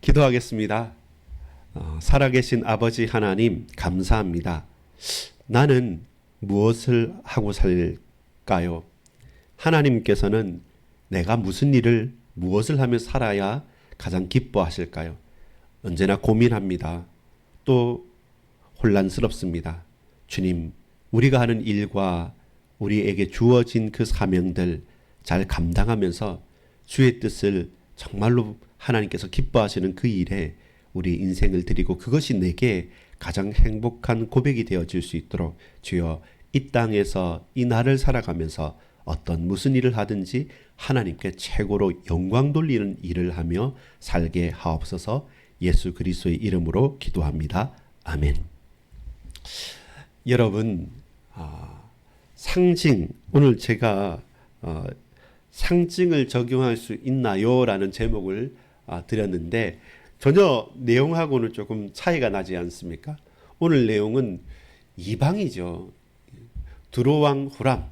기도하겠습니다. 살아계신 아버지 하나님, 감사합니다. 나는 무엇을 하고 살까요? 하나님께서는 내가 무슨 일을, 무엇을 하며 살아야 가장 기뻐하실까요? 언제나 고민합니다. 또 혼란스럽습니다. 주님, 우리가 하는 일과 우리에게 주어진 그 사명들 잘 감당하면서 주의 뜻을 정말로 하나님께서 기뻐하시는 그 일에 우리 인생을 드리고 그것이 내게 가장 행복한 고백이 되어질 수 있도록 주여 이 땅에서 이 날을 살아가면서 무슨 일을 하든지 하나님께 최고로 영광 돌리는 일을 하며 살게 하옵소서. 예수 그리스도의 이름으로 기도합니다. 아멘. 여러분, 상징, 오늘 제가 상징을 적용할 수 있나요? 라는 제목을 드렸는데 전혀 내용하고는 조금 차이가 나지 않습니까? 오늘 내용은 이방이죠. 두로왕 후람.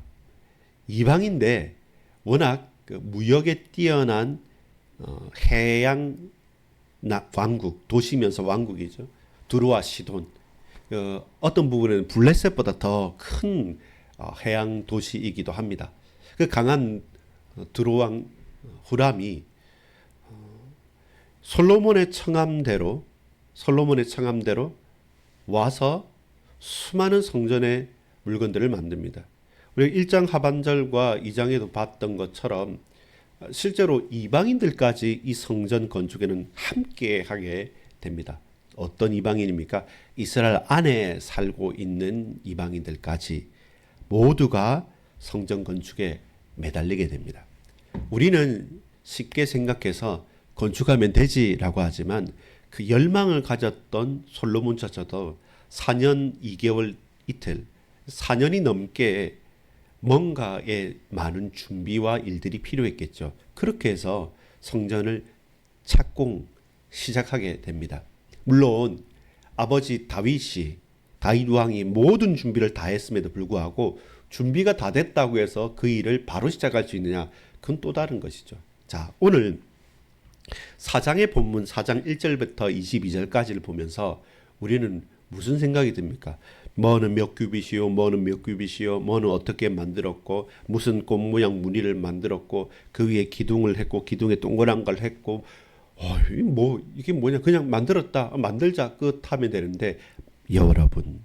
이방인데 워낙 무역에 뛰어난 해양 왕국, 도시면서 왕국이죠. 두로와 시돈. 어떤 부분에는 블레셋보다 더 큰 해양 도시이기도 합니다. 그 강한 두로왕 후람이 솔로몬의 청함대로 와서 수많은 성전의 물건들을 만듭니다. 우리가 1장 하반절과 2장에도 봤던 것처럼 실제로 이방인들까지 이 성전 건축에는 함께 하게 됩니다. 어떤 이방인입니까? 이스라엘 안에 살고 있는 이방인들까지 모두가 성전 건축에 매달리게 됩니다. 우리는 쉽게 생각해서 건축하면 되지라고 하지만 그 열망을 가졌던 솔로몬조차도 4년 2개월 이틀, 4년이 넘게 뭔가에 많은 준비와 일들이 필요했겠죠. 그렇게 해서 성전을 착공 시작하게 됩니다. 물론 아버지 다윗 왕이 모든 준비를 다 했음에도 불구하고 준비가 다 됐다고 해서 그 일을 바로 시작할 수 있느냐? 그건 또 다른 것이죠. 자, 오늘 4장의 본문 4장 1절부터 22절까지를 보면서 우리는 무슨 생각이 듭니까? 뭐는 몇 규빗이요, 뭐는 몇 규빗이요, 뭐는 어떻게 만들었고, 무슨 꽃 모양 무늬를 만들었고, 그 위에 기둥을 했고, 기둥에 동그란 걸 했고, 이게 뭐냐, 그냥 만들었다, 만들자, 끝 하면 되는데, 여러분,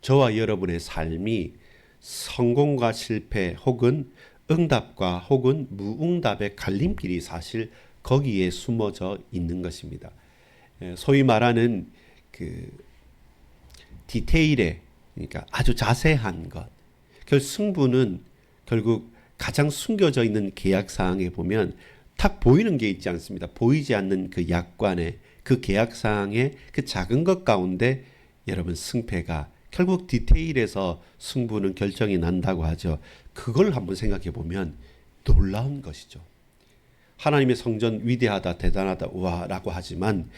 저와 여러분의 삶이 성공과 실패 혹은 응답과 혹은 무응답의 갈림길이 사실 거기에 숨어져 있는 것입니다. 소위 말하는 그 디테일에, 그러니까 아주 자세한 것. 승부는 결국 가장 숨겨져 있는 계약 사항에 보면 탁 보이는 게 있지 않습니다. 보이지 않는 그 약관에, 그 계약 사항의 그 작은 것 가운데 여러분 승패가 결국 디테일에서 승부는 결정이 난다고 하죠. 그걸 한번 생각해 보면 놀라운 것이죠. 하나님의 성전 위대하다, 대단하다, 우와라고 하지만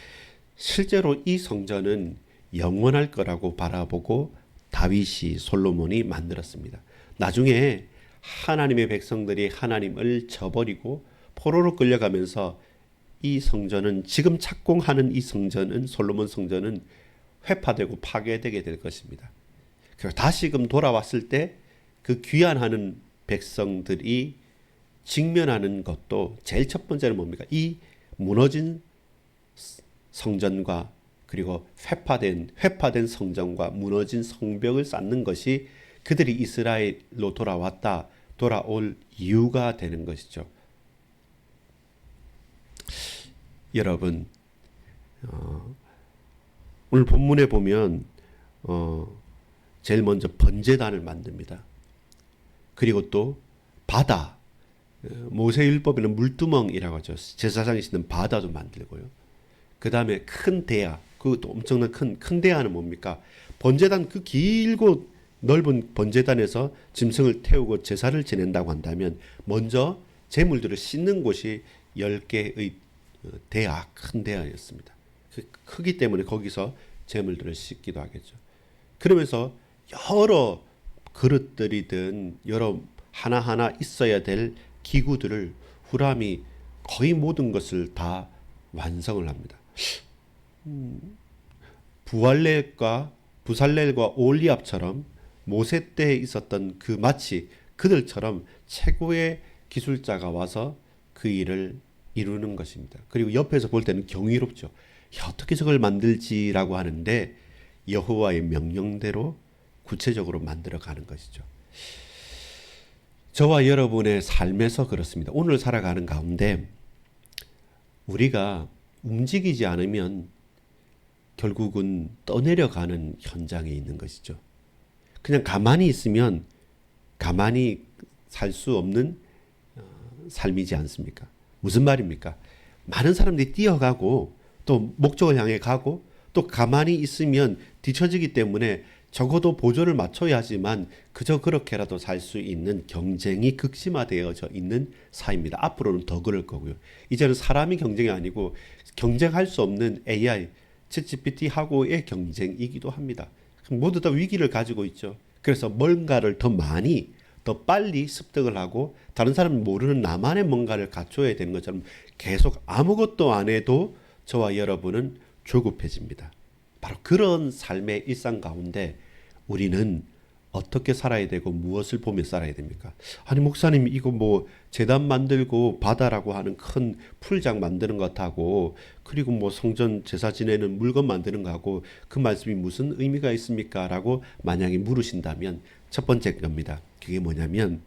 실제로 이 성전은 영원할 거라고 바라보고 다윗이 솔로몬이 만들었습니다. 나중에 하나님의 백성들이 하나님을 저버리고 포로로 끌려가면서 이 성전은 지금 착공하는 이 성전은 솔로몬 성전은 회파되고 파괴되게 될 것입니다. 그리고 다시금 돌아왔을 때 그 귀환하는 백성들이 직면하는 것도 제일 첫 번째는 뭡니까? 이 무너진 성전과 그리고 회파된 성전과 무너진 성벽을 쌓는 것이 그들이 이스라엘로 돌아올 이유가 되는 것이죠. 여러분, 오늘 본문에 보면 제일 먼저 번제단을 만듭니다. 그리고 또 바다, 모세율법에는 물두멍이라고 하죠. 제사장이 쓰는 바다도 만들고요. 그 다음에 큰 대야, 그것도 엄청난 큰 대야는 뭡니까? 번제단, 그 길고 넓은 번제단에서 짐승을 태우고 제사를 지낸다고 한다면 먼저 제물들을 씻는 곳이 10개의 대야, 큰 대야였습니다. 그 크기 때문에 거기서 제물들을 씻기도 하겠죠. 그러면서 여러 그릇들이든 여러 하나하나 있어야 될 기구들을 후람이 거의 모든 것을 다 완성을 합니다. 부할렐과 부살렐과 올리압처럼 모세 때에 있었던 그 마치 그들처럼 최고의 기술자가 와서 그 일을 이루는 것입니다. 그리고 옆에서 볼 때는 경이롭죠. 야, 어떻게 저걸 만들지라고 하는데 여호와의 명령대로 구체적으로 만들어 가는 것이죠. 저와 여러분의 삶에서 그렇습니다. 오늘 살아가는 가운데 우리가 움직이지 않으면 결국은 떠내려가는 현장에 있는 것이죠. 그냥 가만히 있으면 가만히 살 수 없는 삶이지 않습니까? 무슨 말입니까? 많은 사람들이 뛰어가고 또 목적을 향해 가고 또 가만히 있으면 뒤처지기 때문에 적어도 보조를 맞춰야 하지만 그저 그렇게라도 살 수 있는 경쟁이 극심화되어져 있는 사회입니다. 앞으로는 더 그럴 거고요. 이제는 사람이 경쟁이 아니고 경쟁할 수 없는 AI, 챗GPT하고의 경쟁이기도 합니다. 모두 다 위기를 가지고 있죠. 그래서 뭔가를 더 많이, 더 빨리 습득을 하고 다른 사람이 모르는 나만의 뭔가를 갖춰야 되는 것처럼 계속 아무것도 안 해도 저와 여러분은 조급해집니다. 바로 그런 삶의 일상 가운데 우리는 어떻게 살아야 되고 무엇을 보며 살아야 됩니까? 아니 목사님 이거 뭐 제단 만들고 바다라고 하는 큰 풀장 만드는 것하고 그리고 뭐 성전 제사 지내는 물건 만드는 거하고 그 말씀이 무슨 의미가 있습니까? 라고 만약에 물으신다면 첫 번째 겁니다. 그게 뭐냐면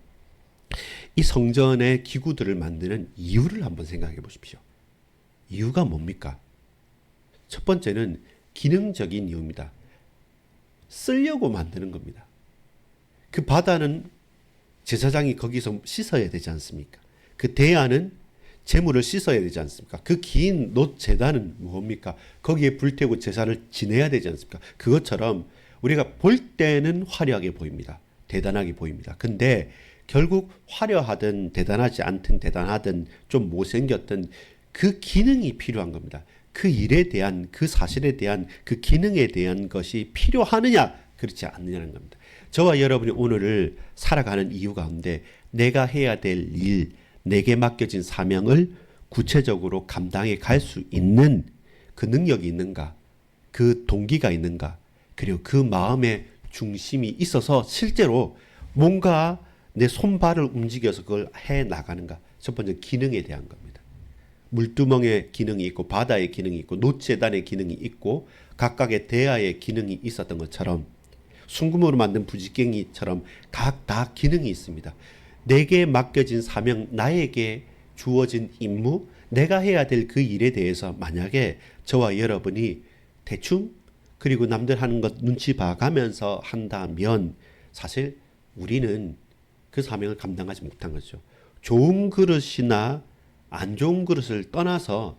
이 성전의 기구들을 만드는 이유를 한번 생각해 보십시오. 이유가 뭡니까? 첫 번째는 기능적인 이유입니다. 쓰려고 만드는 겁니다. 그 바다는 제사장이 거기서 씻어야 되지 않습니까? 그 대야는 제물을 씻어야 되지 않습니까? 그 긴 놋 제단은 뭡니까? 거기에 불태우고 제사를 지내야 되지 않습니까? 그것처럼 우리가 볼 때는 화려하게 보입니다. 대단하게 보입니다. 근데 결국 화려하든 대단하지 않든 대단하든 좀 못생겼든 그 기능이 필요한 겁니다. 그 일에 대한 그 사실에 대한 그 기능에 대한 것이 필요하느냐 그렇지 않느냐는 겁니다. 저와 여러분이 오늘을 살아가는 이유 가운데 내가 해야 될 일, 내게 맡겨진 사명을 구체적으로 감당해 갈 수 있는 그 능력이 있는가, 그 동기가 있는가, 그리고 그 마음의 중심이 있어서 실제로 뭔가 내 손발을 움직여서 그걸 해 나가는가. 첫 번째 기능에 대한 겁니다. 물두멍의 기능이 있고 바다의 기능이 있고 놋재단의 기능이 있고 각각의 대야의 기능이 있었던 것처럼 순금으로 만든 부지깽이처럼 각 다 기능이 있습니다. 내게 맡겨진 사명, 나에게 주어진 임무, 내가 해야 될 그 일에 대해서 만약에 저와 여러분이 대충 그리고 남들 하는 것 눈치 봐가면서 한다면 사실 우리는 그 사명을 감당하지 못한 거죠. 좋은 그릇이나 안 좋은 그릇을 떠나서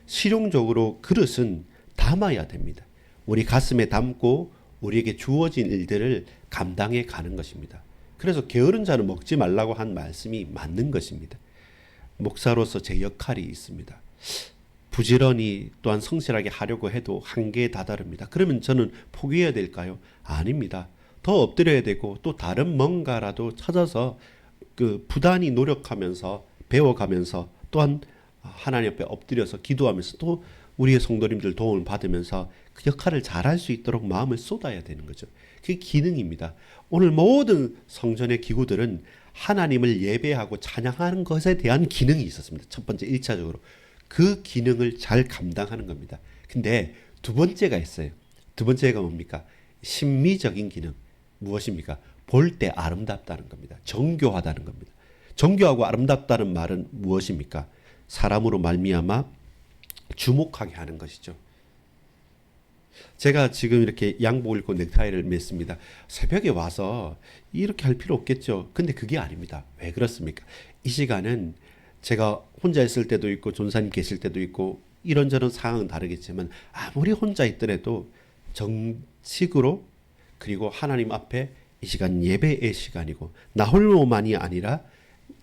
실용적으로 그릇은 담아야 됩니다. 우리 가슴에 담고 우리에게 주어진 일들을 감당해 가는 것입니다. 그래서 게으른 자는 먹지 말라고 한 말씀이 맞는 것입니다. 목사로서 제 역할이 있습니다. 부지런히 또한 성실하게 하려고 해도 한계에 다다릅니다. 그러면 저는 포기해야 될까요? 아닙니다. 더 엎드려야 되고 또 다른 뭔가라도 찾아서 그 부단히 노력하면서 배워가면서 또한 하나님 앞에 엎드려서 기도하면서 또 우리의 성도님들 도움을 받으면서 그 역할을 잘할 수 있도록 마음을 쏟아야 되는 거죠. 그게 기능입니다. 오늘 모든 성전의 기구들은 하나님을 예배하고 찬양하는 것에 대한 기능이 있었습니다. 첫 번째 1차적으로. 그 기능을 잘 감당하는 겁니다. 근데 두 번째가 있어요. 두 번째가 뭡니까? 심미적인 기능. 무엇입니까? 볼 때 아름답다는 겁니다. 정교하다는 겁니다. 정교하고 아름답다는 말은 무엇입니까? 사람으로 말미암아 주목하게 하는 것이죠. 제가 지금 이렇게 양복을 입고 넥타이를 맸습니다. 새벽에 와서 이렇게 할 필요 없겠죠. 근데 그게 아닙니다. 왜 그렇습니까? 이 시간은 제가 혼자 있을 때도 있고 전사님 계실 때도 있고 이런저런 상황은 다르겠지만 아무리 혼자 있더라도 정식으로 그리고 하나님 앞에 이 시간 예배의 시간이고 나 홀로만이 아니라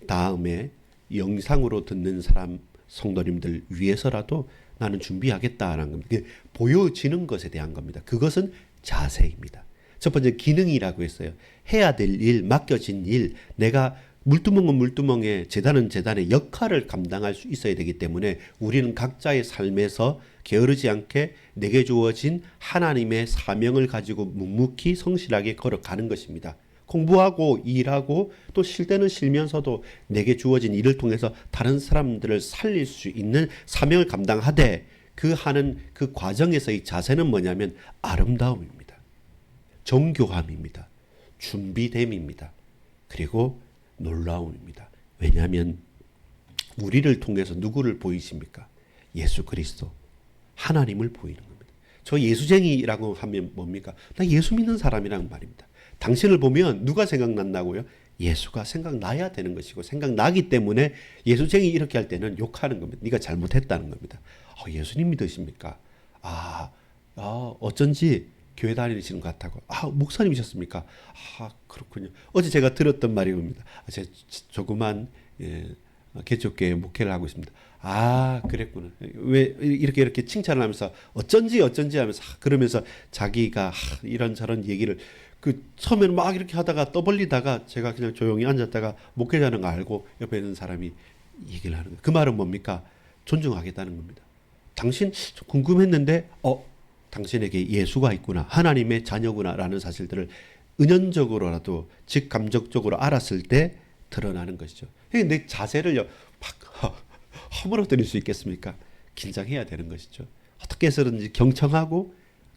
다음에 영상으로 듣는 사람 성도님들 위해서라도 나는 준비하겠다라는 겁니다. 보여지는 것에 대한 겁니다. 그것은 자세입니다. 첫 번째 기능이라고 했어요. 해야 될 일, 맡겨진 일, 내가 물두멍은 물두멍에 재단은 재단의 역할을 감당할 수 있어야 되기 때문에 우리는 각자의 삶에서 게으르지 않게 내게 주어진 하나님의 사명을 가지고 묵묵히 성실하게 걸어가는 것입니다. 공부하고 일하고 또 쉴 때는 쉬면서도 내게 주어진 일을 통해서 다른 사람들을 살릴 수 있는 사명을 감당하되 그 하는 그 과정에서의 자세는 뭐냐면 아름다움입니다. 정교함입니다. 준비됨입니다. 그리고 놀라움입니다. 왜냐하면 우리를 통해서 누구를 보이십니까? 예수 그리스도 하나님을 보이는 겁니다. 저 예수쟁이라고 하면 뭡니까? 나 예수 믿는 사람이란 말입니다. 당신을 보면 누가 생각난다고요? 예수가 생각나야 되는 것이고 생각나기 때문에 예수쟁이 이렇게 할 때는 욕하는 겁니다. 네가 잘못했다는 겁니다. 예수님 믿으십니까? 어쩐지 교회 다니시는 것 같다고. 목사님이셨습니까? 그렇군요. 어제 제가 들었던 말입니다. 제가 조그만 개척교회 목회를 하고 있습니다. 그랬구나. 왜 이렇게 칭찬을 하면서 어쩐지 하면서 그러면서 자기가 이런저런 얘기를 처음에는 막 이렇게 하다가 떠벌리다가 제가 그냥 조용히 앉았다가 목회자는 거 알고 옆에 있는 사람이 얘기를 하는 거예요. 그 말은 뭡니까? 존중하겠다는 겁니다. 당신 궁금했는데 당신에게 예수가 있구나. 하나님의 자녀구나라는 사실들을 은연적으로라도 직감적적으로 알았을 때 드러나는 것이죠. 내 자세를 막 허물어뜨릴 수 있겠습니까? 긴장해야 되는 것이죠. 어떻게 해서든지 경청하고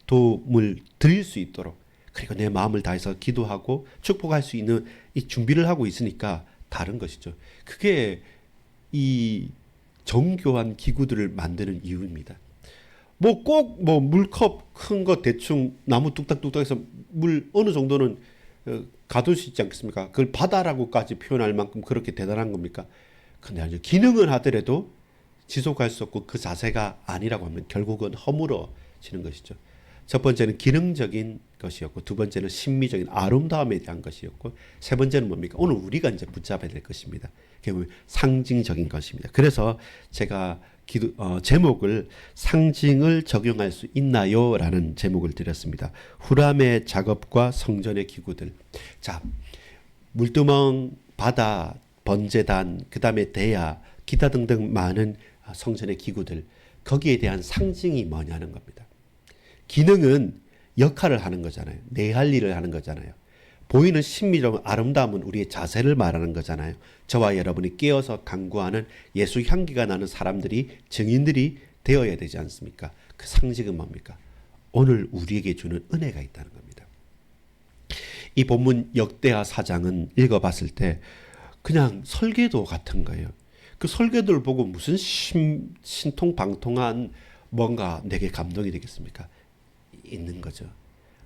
도움을 드릴 수 있도록 그리고 내 마음을 다해서 기도하고 축복할 수 있는 이 준비를 하고 있으니까 다른 것이죠. 그게 이 정교한 기구들을 만드는 이유입니다. 꼭 물컵 큰 거 대충 나무 뚝딱뚝딱해서 물 어느 정도는 가둘 수 있지 않겠습니까? 그걸 바다라고까지 표현할 만큼 그렇게 대단한 겁니까? 근데 아주 기능은 하더라도 지속할 수 없고 그 자세가 아니라고 하면 결국은 허물어지는 것이죠. 첫 번째는 기능적인 것이었고 두 번째는 심미적인 아름다움에 대한 것이었고 세 번째는 뭡니까? 오늘 우리가 이제 붙잡아야 될 것입니다. 그게 상징적인 것입니다. 그래서 제가 제목을 상징을 적용할 수 있나요? 라는 제목을 드렸습니다. 후람의 작업과 성전의 기구들. 자, 물두멍, 바다, 번제단, 그 다음에 대야, 기타 등등 많은 성전의 기구들. 거기에 대한 상징이 뭐냐는 겁니다. 기능은 역할을 하는 거잖아요. 내 할 일을 하는 거잖아요. 보이는 신비적 아름다움은 우리의 자세를 말하는 거잖아요. 저와 여러분이 깨어서 간구하는 예수 향기가 나는 사람들이 증인들이 되어야 되지 않습니까? 그 상징은 뭡니까? 오늘 우리에게 주는 은혜가 있다는 겁니다. 이 본문 역대하 4장은 읽어봤을 때 그냥 설계도 같은 거예요. 그 설계도를 보고 무슨 신통방통한 뭔가 내게 감동이 되겠습니까? 있는 거죠.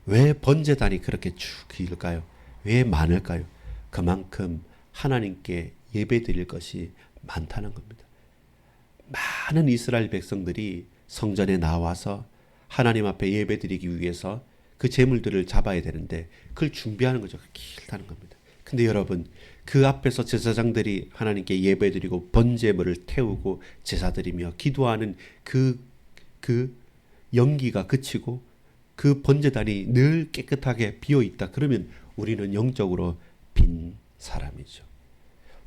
왜 번제단이 그렇게 쭉 길까요? 왜 많을까요? 그만큼 하나님께 예배드릴 것이 많다는 겁니다. 많은 이스라엘 백성들이 성전에 나와서 하나님 앞에 예배드리기 위해서 그 제물들을 잡아야 되는데 그걸 준비하는 거죠. 길다는 겁니다. 근데 여러분 그 앞에서 제사장들이 하나님께 예배드리고 번제물을 태우고 제사드리며 기도하는 그 연기가 그치고 그 번제단이 늘 깨끗하게 비어있다. 그러면 우리는 영적으로 빈 사람이죠.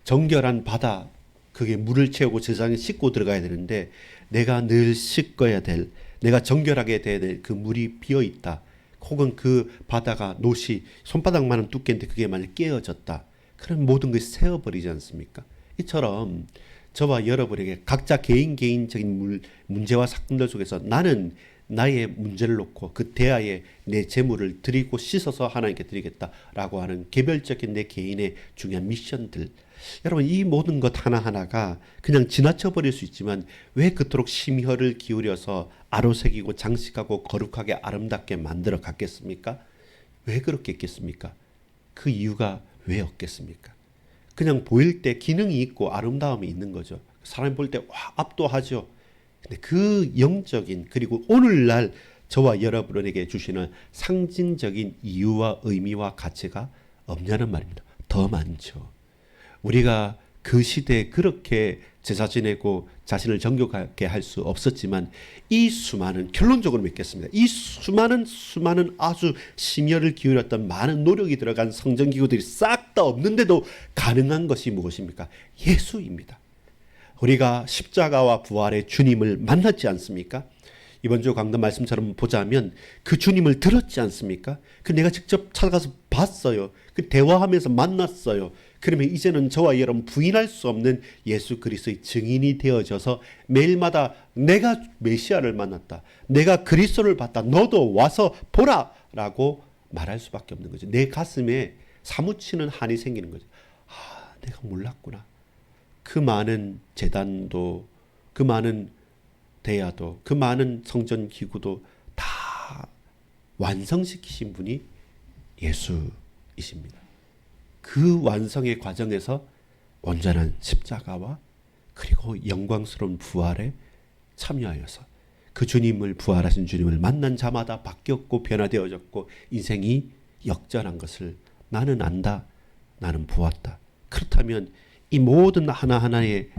정결한 바다, 그게 물을 채우고 제사장이 씻고 들어가야 되는데 내가 늘 씻어야 될, 내가 정결하게 돼야 될 그 물이 비어있다. 혹은 그 바다가 노시 손바닥만한 두께인데 그게 만약 깨어졌다. 그럼 모든 것이 새어버리지 않습니까? 이처럼 저와 여러분에게 각자 개인적인 문제와 사건들 속에서 나는 나의 문제를 놓고 그 대하에 내 재물을 드리고 씻어서 하나님께 드리겠다라고 하는 개별적인 내 개인의 중요한 미션들. 여러분 이 모든 것 하나하나가 그냥 지나쳐 버릴 수 있지만 왜 그토록 심혈을 기울여서 아로새기고 장식하고 거룩하게 아름답게 만들어 갔겠습니까? 왜 그렇게 했겠습니까? 그 이유가 왜 없겠습니까? 그냥 보일 때 기능이 있고 아름다움이 있는 거죠. 사람이 볼 때 압도하죠. 근데 그 영적인 그리고 오늘날 저와 여러분에게 주시는 상징적인 이유와 의미와 가치가 없냐는 말입니다. 더 많죠. 우리가 그 시대에 그렇게 제사 지내고 자신을 정결하게 할 수 없었지만 이 수많은 결론적으로 맺겠습니다. 이 수많은 아주 심혈을 기울였던 많은 노력이 들어간 성전기구들이 싹 다 없는데도 가능한 것이 무엇입니까? 예수입니다. 우리가 십자가와 부활의 주님을 만났지 않습니까? 이번 주 강단 말씀처럼 보자면 그 주님을 들었지 않습니까? 그 내가 직접 찾아가서 봤어요. 그 대화하면서 만났어요. 그러면 이제는 저와 여러분 부인할 수 없는 예수 그리스도의 증인이 되어져서 매일마다 내가 메시아를 만났다. 내가 그리스도를 봤다. 너도 와서 보라! 라고 말할 수밖에 없는 거죠. 내 가슴에 사무치는 한이 생기는 거죠. 아, 내가 몰랐구나. 그 많은 제단도, 그 많은 대야도, 그 많은 성전 기구도 다 완성시키신 분이 예수이십니다. 그 완성의 과정에서 온전한 십자가와 그리고 영광스러운 부활에 참여하여서 그 주님을, 부활하신 주님을 만난 자마다 바뀌었고 변화되어졌고 인생이 역전한 것을 나는 안다. 나는 보았다. 그렇다면 이 모든 하나하나의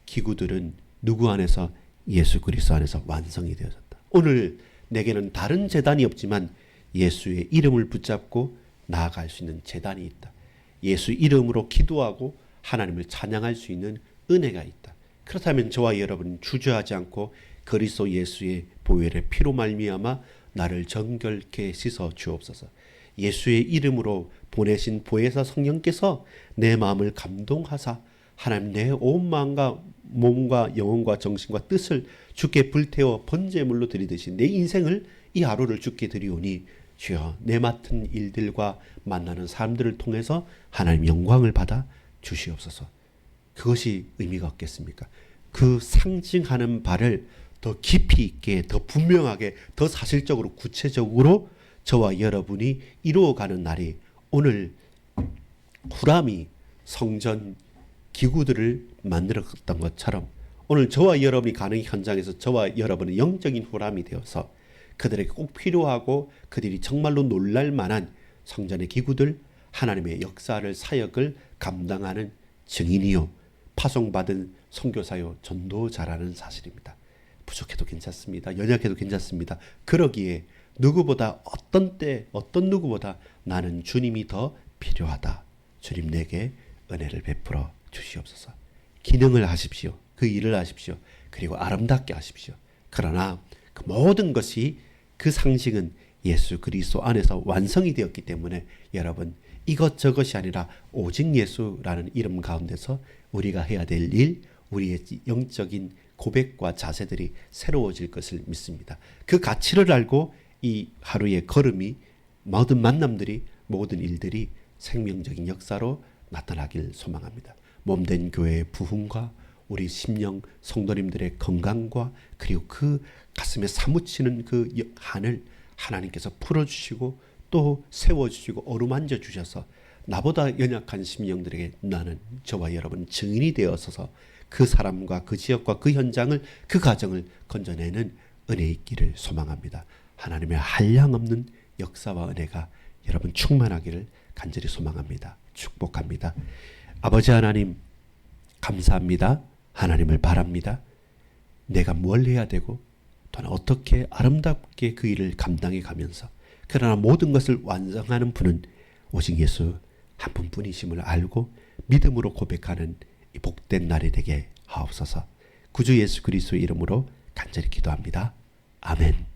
기구들은 누구 안에서? 예수 그리스도 안에서 완성이 되어졌다. 오늘 내게는 다른 제단이 없지만 예수의 이름을 붙잡고 나아갈 수 있는 제단이 있다. 예수 이름으로 기도하고 하나님을 찬양할 수 있는 은혜가 있다. 그렇다면 저와 여러분은 주저하지 않고 그리스도 예수의 보혈의 피로 말미암아 나를 정결케 씻어 주옵소서. 예수의 이름으로 보내신 보혜사 성령께서 내 마음을 감동하사 하나님 내 온 마음과 몸과 영혼과 정신과 뜻을 주께 불태워 번제물로 드리듯이 내 인생을 이 하루를 주께 드리오니 주여 내 맡은 일들과 만나는 사람들을 통해서 하나님 영광을 받아 주시옵소서. 그것이 의미가 없겠습니까? 그 상징하는 바를 더 깊이 있게, 더 분명하게, 더 사실적으로 구체적으로 저와 여러분이 이루어가는 날이 오늘 후람이 성전 기구들을 만들었던 것처럼 오늘 저와 여러분이 가는 현장에서 저와 여러분은 영적인 후람이 되어서 그들에게 꼭 필요하고 그들이 정말로 놀랄 만한 성전의 기구들, 하나님의 역사를, 사역을 감당하는 증인이요 파송받은 선교사요 전도자라는 사실입니다. 부족해도 괜찮습니다. 연약해도 괜찮습니다. 그러기에 누구보다 어떤 때 어떤 누구보다 나는 주님이 더 필요하다. 주님 내게 은혜를 베풀어 주시옵소서. 기능을 하십시오. 그 일을 하십시오. 그리고 아름답게 하십시오. 그러나 그 모든 것이 그 상징은 예수 그리스도 안에서 완성이 되었기 때문에 여러분 이것저것이 아니라 오직 예수라는 이름 가운데서 우리가 해야 될 일, 우리의 영적인 고백과 자세들이 새로워질 것을 믿습니다. 그 가치를 알고 이 하루의 걸음이 모든 만남들이 모든 일들이 생명적인 역사로 나타나길 소망합니다. 몸된 교회의 부흥과 우리 심령 성도님들의 건강과 그리고 그 가슴에 사무치는 그 한을 하나님께서 풀어주시고 또 세워주시고 어루만져 주셔서 나보다 연약한 심령들에게 나는 저와 여러분 증인이 되어서서 그 사람과 그 지역과 그 현장을 그 가정을 건져내는 은혜 있기를 소망합니다. 하나님의 한량없는 역사와 은혜가 여러분 충만하기를 간절히 소망합니다. 축복합니다. 아버지 하나님 감사합니다. 하나님을 바랍니다. 내가 뭘 해야 되고 또는 어떻게 아름답게 그 일을 감당해 가면서 그러나 모든 것을 완성하는 분은 오직 예수 한 분뿐이심을 알고 믿음으로 고백하는 이 복된 날이 되게 하옵소서. 구주 예수 그리스도의 이름으로 간절히 기도합니다. 아멘.